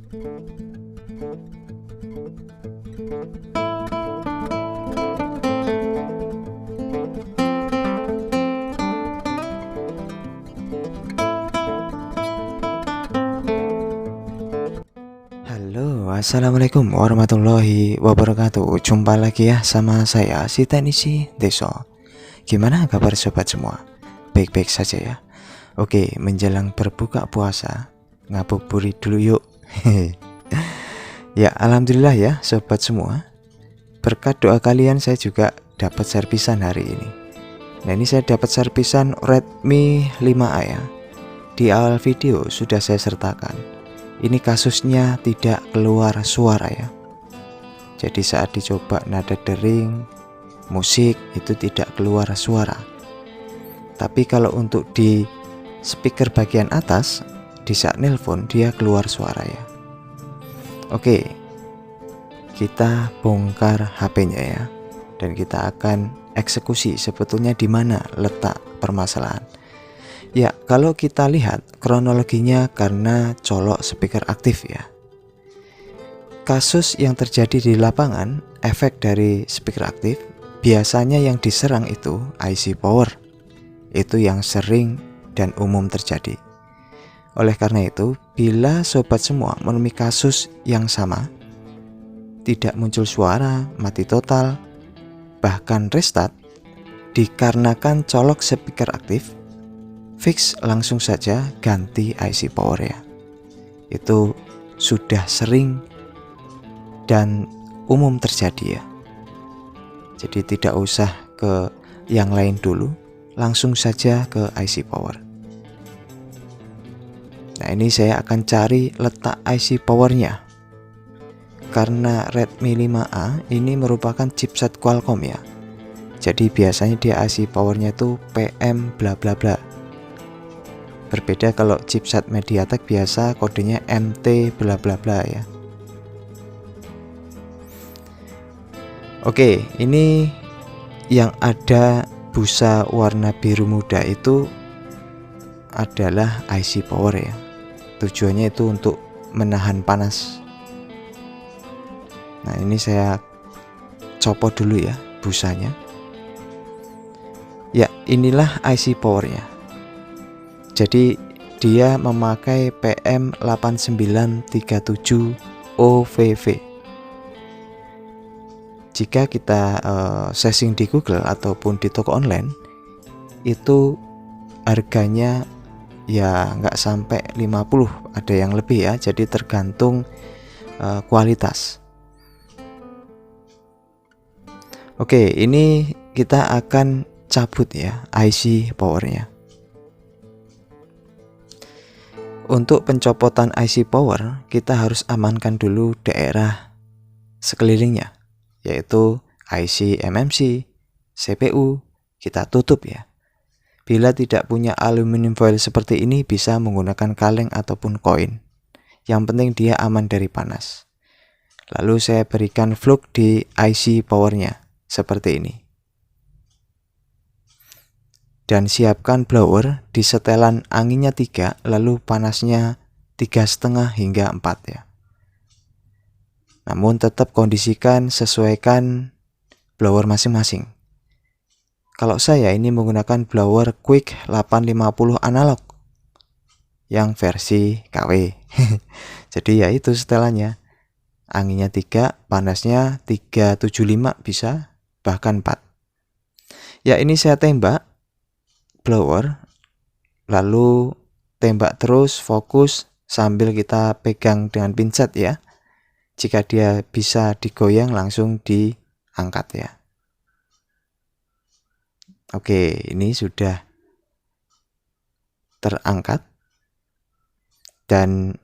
Halo, assalamualaikum warahmatullahi wabarakatuh. Jumpa lagi ya sama saya si Teknisi Deso. Gimana kabar sobat semua? Baik-baik saja ya. Oke, menjelang berbuka puasa, ngabuburit dulu yuk. Ya, alhamdulillah ya sobat semua. Berkat doa kalian saya juga dapat servisan hari ini. Nah, ini saya dapat servisan Redmi 5A ya. Di awal video sudah saya sertakan. Ini kasusnya tidak keluar suara ya. Jadi saat dicoba nada dering, musik itu tidak keluar suara. Tapi kalau untuk di speaker bagian atas, di saat nelpon dia keluar suara ya. Oke, kita bongkar HP-nya ya. Dan kita akan eksekusi sebetulnya di mana letak permasalahan. Ya, kalau kita lihat kronologinya karena colok speaker aktif ya. Kasus yang terjadi di lapangan, efek dari speaker aktif, biasanya yang diserang itu IC power. Itu yang sering dan umum terjadi. Oleh karena itu, bila sobat semua menemui kasus yang sama, tidak muncul suara, mati total, bahkan restart, dikarenakan colok speaker aktif, fix langsung saja ganti IC power ya. Itu sudah sering dan umum terjadi ya. Jadi tidak usah ke yang lain dulu, langsung saja ke IC power. Nah, ini saya akan cari letak IC powernya. Karena Redmi 5A ini merupakan chipset Qualcomm ya. Jadi biasanya dia IC powernya itu PM bla bla bla. Berbeda kalau chipset MediaTek biasa kodenya MT bla bla bla ya. Oke, ini yang ada busa warna biru muda itu adalah IC power ya. Tujuannya itu untuk menahan panas. Nah, ini saya copot dulu ya busanya. Ya, inilah IC powernya. Jadi dia memakai PM8937 OVV. Jika kita searching di Google ataupun di toko online, itu harganya ya nggak sampai 50, ada yang lebih ya. Jadi tergantung kualitas. Oke, ini kita akan cabut ya IC powernya. Untuk pencopotan IC power, kita harus amankan dulu daerah sekelilingnya, yaitu IC MMC, CPU, kita tutup ya. Bila tidak punya aluminium foil seperti ini, bisa menggunakan kaleng ataupun koin. Yang penting dia aman dari panas. Lalu saya berikan flux di IC powernya, seperti ini. Dan siapkan blower di setelan anginnya 3, lalu panasnya 3,5 hingga 4 ya. Namun tetap kondisikan, sesuaikan blower masing-masing. Kalau saya ini menggunakan blower Quick 850 analog yang versi KW. Jadi ya itu setelannya. Anginnya 3, panasnya 375 bisa, bahkan 4. Ya, ini saya tembak blower, lalu tembak terus, fokus sambil kita pegang dengan pinset ya. Jika dia bisa digoyang, langsung diangkat ya. Oke, ini sudah terangkat dan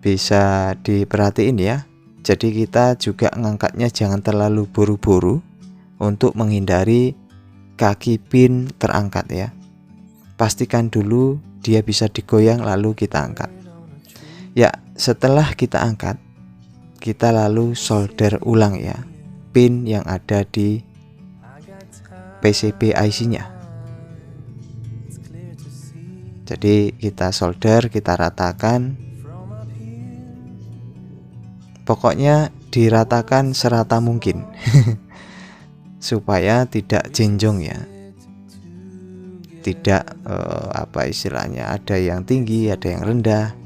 bisa diperhatiin ya. Jadi kita juga ngangkatnya jangan terlalu buru-buru untuk menghindari kaki pin terangkat ya. Pastikan dulu dia bisa digoyang lalu kita angkat. Ya, setelah kita angkat, kita lalu solder ulang ya pin yang ada di PCB IC-nya. Jadi kita solder, kita ratakan Pokoknya diratakan serata mungkin supaya tidak jenjong ya, tidak apa istilahnya, ada yang tinggi ada yang rendah.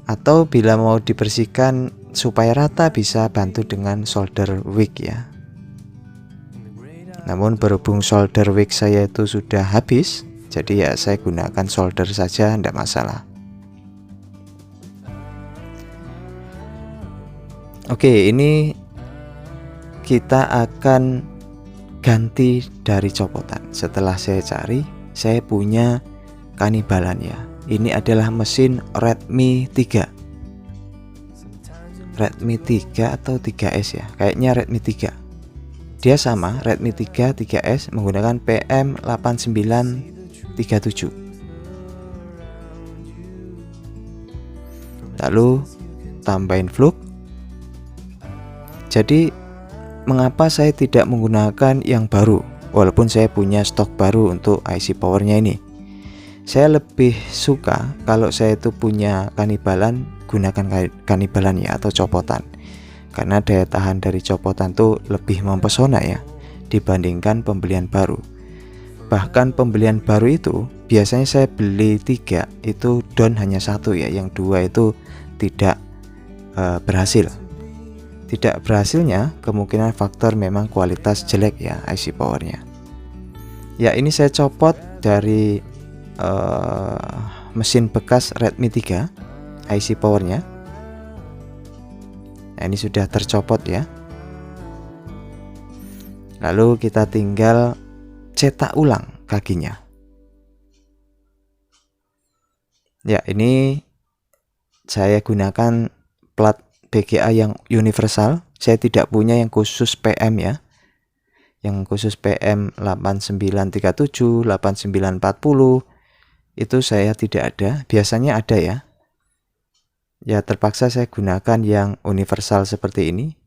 Atau bila mau dibersihkan supaya rata bisa bantu dengan solder wick ya. Namun berhubung solder wick saya itu sudah habis, jadi ya saya gunakan solder saja, tidak masalah. Oke, ini kita akan ganti dari copotan. Setelah saya cari, saya punya kanibalannya. Ini adalah mesin Redmi 3. Redmi 3 atau 3S ya, kayaknya Redmi 3. Dia sama, Redmi 3 3S menggunakan PM8937. Lalu tambahin flux. Jadi mengapa saya tidak menggunakan yang baru, walaupun saya punya stok baru untuk IC powernya ini? Saya lebih suka kalau saya itu punya kanibalan, gunakan kanibalan ya atau copotan, karena daya tahan dari copotan tuh lebih mempesona ya dibandingkan pembelian baru. Bahkan pembelian baru itu biasanya saya beli 3 itu down hanya 1 ya, yang 2 itu tidak berhasil. Tidak berhasilnya kemungkinan faktor memang kualitas jelek ya IC powernya. Ya, ini saya copot dari mesin bekas Redmi 3 IC powernya. Nah, ini sudah tercopot ya. Lalu kita tinggal cetak ulang kakinya. Ya, ini saya gunakan plat BGA yang universal. Saya tidak punya yang khusus PM ya. Yang khusus PM 8937, 8940 itu saya tidak ada. Biasanya ada ya. Ya terpaksa saya gunakan yang universal seperti ini.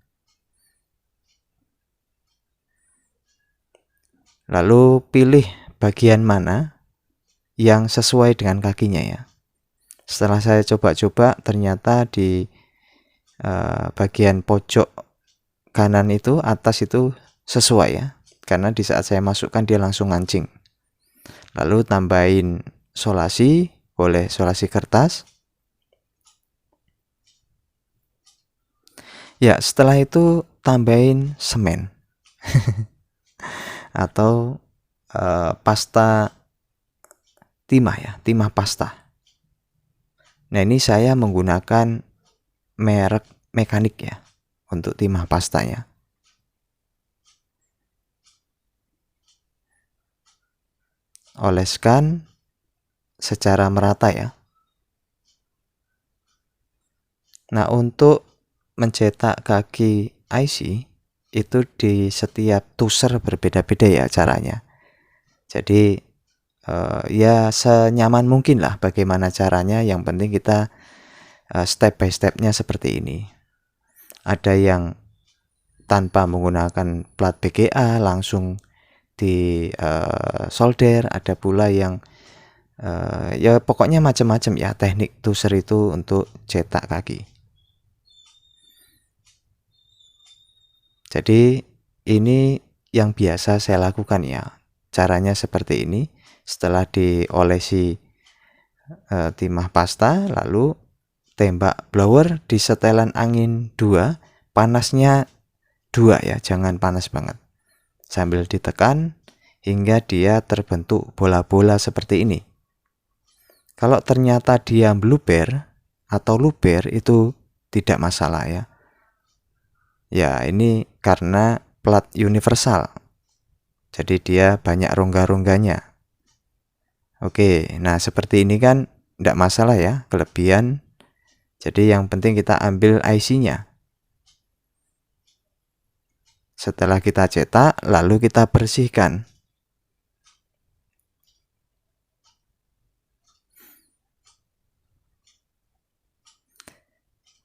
Lalu pilih bagian mana yang sesuai dengan kakinya ya. Setelah saya coba-coba, ternyata di bagian pojok kanan itu, atas itu sesuai ya, karena di saat saya masukkan dia langsung ngancing. Lalu tambahin solasi, boleh solasi kertas. Ya, setelah itu tambahin semen atau pasta timah ya, timah pasta. Nah, ini saya menggunakan merek mekanik ya untuk timah pastanya. Oleskan secara merata ya. Nah, untuk mencetak kaki IC itu di setiap tuser berbeda-beda ya caranya. Jadi ya senyaman mungkin lah bagaimana caranya, yang penting kita step by stepnya seperti ini. Ada yang tanpa menggunakan plat BGA langsung di solder, ada pula yang ya pokoknya macam-macam ya teknik tuser itu untuk cetak kaki. Jadi ini yang biasa saya lakukan ya, caranya seperti ini. Setelah diolesi timah pasta, lalu tembak blower di setelan angin 2, panasnya 2 ya, jangan panas banget. Sambil ditekan hingga dia terbentuk bola-bola seperti ini. Kalau ternyata dia bluber atau luber itu tidak masalah ya. Ya, ini karena plat universal. Jadi dia banyak rongga-rongganya. Oke, nah seperti ini kan tidak masalah ya, kelebihan. Jadi yang penting kita ambil IC-nya. Setelah kita cetak, lalu kita bersihkan.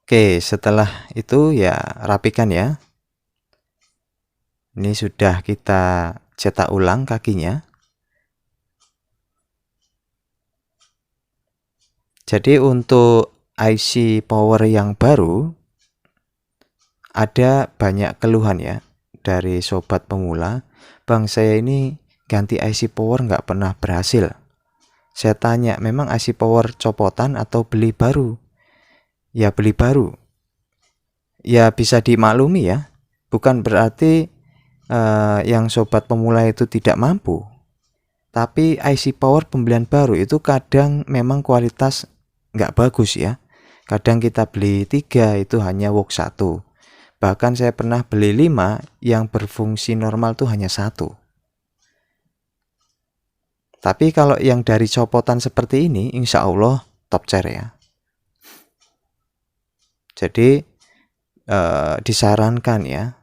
Oke, setelah itu ya rapikan ya. Ini sudah kita cetak ulang kakinya. Jadi untuk IC power yang baru ada banyak keluhan ya dari sobat pemula. Bang, saya ini ganti IC power nggak pernah berhasil. Saya tanya, memang IC power copotan atau beli baru? Ya beli baru. Ya bisa dimaklumi ya, bukan berarti yang sobat pemula itu tidak mampu. Tapi IC power pembelian baru itu kadang memang kualitas nggak bagus ya. Kadang kita beli 3 itu hanya work 1. Bahkan saya pernah beli 5 yang berfungsi normal tuh hanya 1. Tapi kalau yang dari copotan seperti ini, insya Allah top chair ya. Jadi disarankan ya,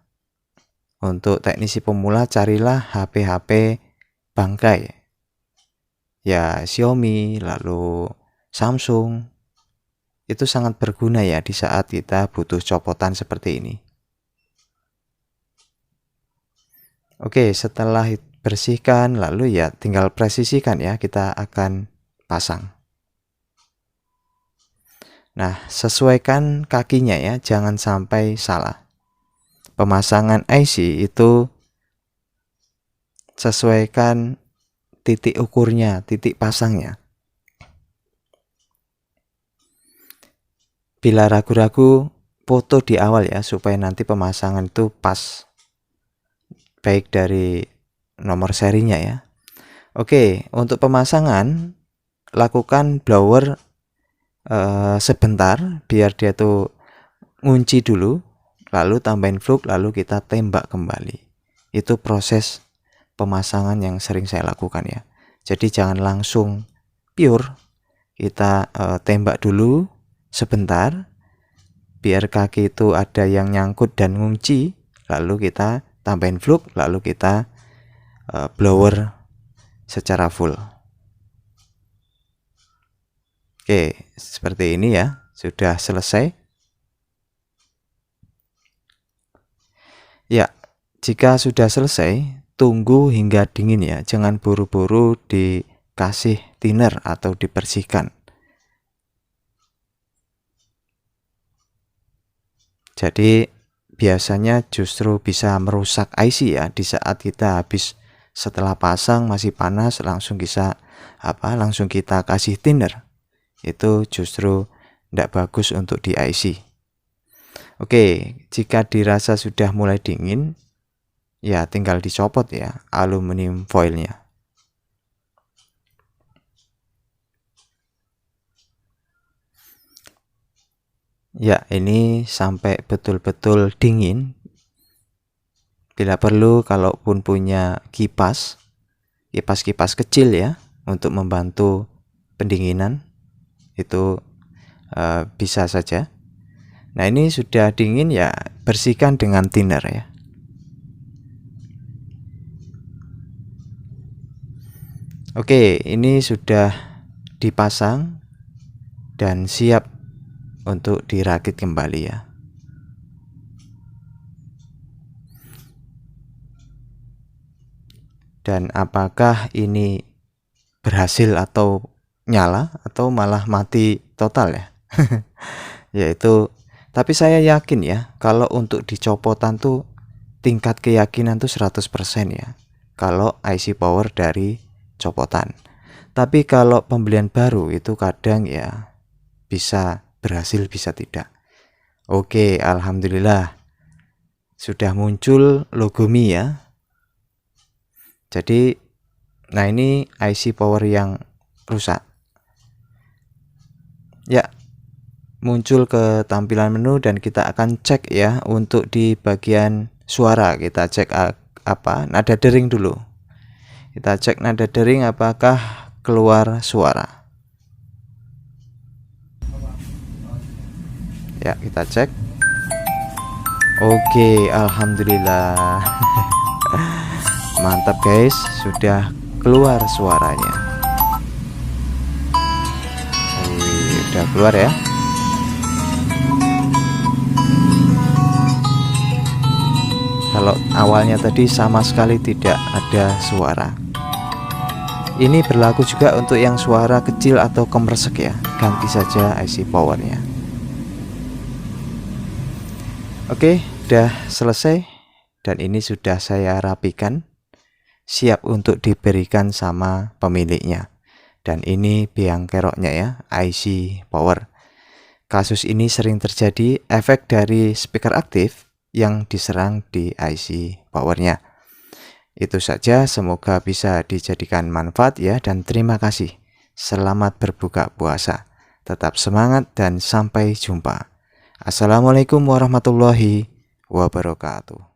untuk teknisi pemula carilah HP-HP bangkai. Ya Xiaomi, lalu Samsung. Itu sangat berguna ya di saat kita butuh copotan seperti ini. Oke, setelah bersihkan lalu ya tinggal presisikan ya, kita akan pasang. Nah, sesuaikan kakinya ya, jangan sampai salah. Pemasangan IC itu sesuaikan titik ukurnya, titik pasangnya. Bila ragu-ragu, foto di awal ya, supaya nanti pemasangan itu pas, baik dari nomor serinya ya. Oke, untuk pemasangan lakukan blower sebentar biar dia tuh ngunci dulu, lalu tambahin flux, lalu kita tembak kembali. Itu proses pemasangan yang sering saya lakukan ya. Jadi jangan langsung pure, kita tembak dulu sebentar biar kaki itu ada yang nyangkut dan ngunci, lalu kita tambahin flux, lalu kita blower secara full. Oke, seperti ini ya, sudah selesai. Ya, jika sudah selesai, tunggu hingga dingin ya, jangan buru-buru dikasih thinner atau dibersihkan. Jadi biasanya justru bisa merusak IC ya, di saat kita habis setelah pasang masih panas langsung langsung kita kasih thinner. Itu justru tidak bagus untuk di IC. Oke, jika dirasa sudah mulai dingin, ya tinggal dicopot ya aluminium foilnya. Ya, ini sampai betul-betul dingin. Bila perlu, kalaupun punya kipas kecil ya, untuk membantu pendinginan, itu bisa saja. Nah, ini sudah dingin ya, bersihkan dengan thinner ya. Oke, ini sudah dipasang dan siap untuk dirakit kembali ya. Dan apakah ini berhasil atau nyala atau malah mati total ya? Yaitu, tapi saya yakin ya, kalau untuk dicopotan tuh tingkat keyakinan tuh 100% ya, kalau IC power dari copotan. Tapi kalau pembelian baru itu kadang ya bisa berhasil bisa tidak. Oke, alhamdulillah sudah muncul logo Mi ya. Jadi nah ini IC power yang rusak ya, muncul ke tampilan menu dan kita akan cek ya. Untuk di bagian suara kita cek nada dering dulu. Kita cek nada dering apakah keluar suara. Ya, kita cek. Oke, alhamdulillah. Mantap guys, sudah keluar suaranya. Udah keluar ya. Kalau awalnya tadi sama sekali tidak ada suara. Ini berlaku juga untuk yang suara kecil atau kemersek ya. ganti saja IC powernya. Oke, udah selesai dan ini sudah saya rapikan, siap untuk diberikan sama pemiliknya. Dan ini biang keroknya ya, IC power. Kasus ini sering terjadi efek dari speaker aktif yang diserang di IC powernya. Itu saja, semoga bisa dijadikan manfaat ya, dan terima kasih. Selamat berbuka puasa. Tetap semangat dan sampai jumpa. Assalamualaikum warahmatullahi wabarakatuh.